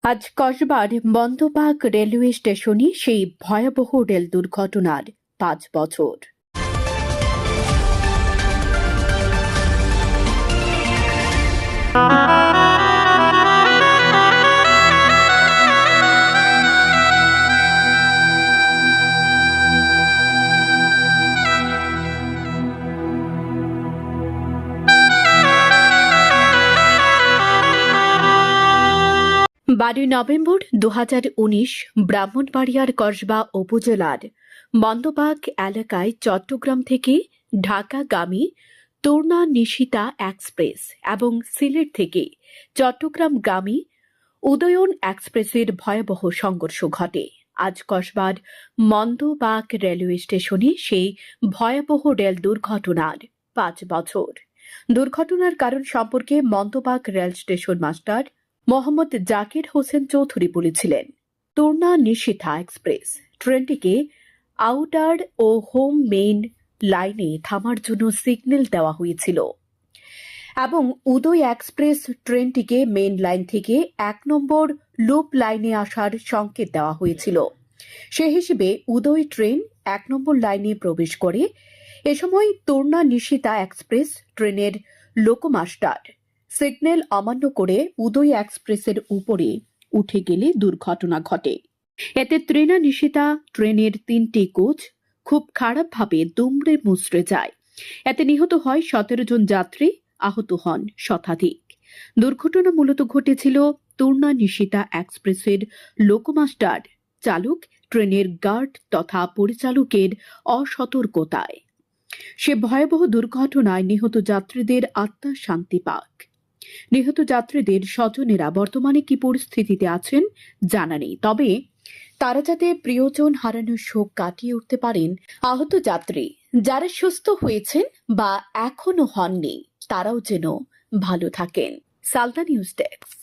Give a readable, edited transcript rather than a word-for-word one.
আজ কসবার বন্দপাক রেলওয়ে স্টেশনে সেই ভয়াবহ রেল দুর্ঘটনার ৫ বছর। নভেম্বর ২০১৯ ব্রাহ্মণবাড়িয়ার কসবা উপজেলার বন্দপাক এলাকায় চট্টগ্রাম থেকে ঢাকাগামী তূর্ণা নিশিতা এক্সপ্রেস এবং সিলেট থেকে চট্টগ্রামগামী উদয়ন এক্সপ্রেসের ভয়াবহ সংঘর্ষ ঘটে। আজ কসবার মন্দবাক রেলওয়ে স্টেশনে সেই ভয়াবহ রেল দুর্ঘটনার ৫ বছর। দুর্ঘটনার কারণ সম্পর্কে Mandbagh rail station master Mohammad Zakir Hossain Chowdhury বলেছিলেন, তূর্ণা নিশিতা এক্সপ্রেস ট্রেনটিকে আউটার ও হোম মেইন লাইনে থামার জন্য সিগন্যাল দেওয়া হয়েছিল এবং উদয় এক্সপ্রেস ট্রেনটিকে মেইন লাইন থেকে ১ নম্বর লুপ লাইনে আসার সংকেত দেওয়া হয়েছিল। সে হিসেবে উদয় ট্রেন ১ নম্বর লাইনে প্রবেশ করে। এ সময় তূর্ণা নিশিতা এক্সপ্রেস ট্রেনের লোকোমাস্টার সিগন্যাল অমান্য করে উদয় এক্সপ্রেসের উপরে উঠে গেলে দুর্ঘটনা ঘটে। এতে তৃণা নিশিতা ট্রেনের ৩টি কোচ খুব খারাপভাবে দুমড়ে মুচড়ে যায়। এতে নিহত হয় ১৭ জন যাত্রী, আহত হন শতাধিক। দুর্ঘটনা মূলত ঘটেছিল তূর্ণা নিশিতা এক্সপ্রেসের লোকোমাস্টার চালক ট্রেনের গার্ড তথা পরিচালকের অসতর্কতায়। সে ভয়াবহ দুর্ঘটনায় নিহত যাত্রীদের আত্মার শান্তি পাক। নিহত যাত্রীদের স্বজনেরা বর্তমানে কি পরিস্থিতিতে আছেন জানা নেই, তবে তারা যাতে প্রিয়জন হারানোর শোক কাটিয়ে উঠতে পারেন। আহত যাত্রী যারা সুস্থ হয়েছেন বা এখনো হননি তারাও যেন ভালো থাকেন। Salta news desk.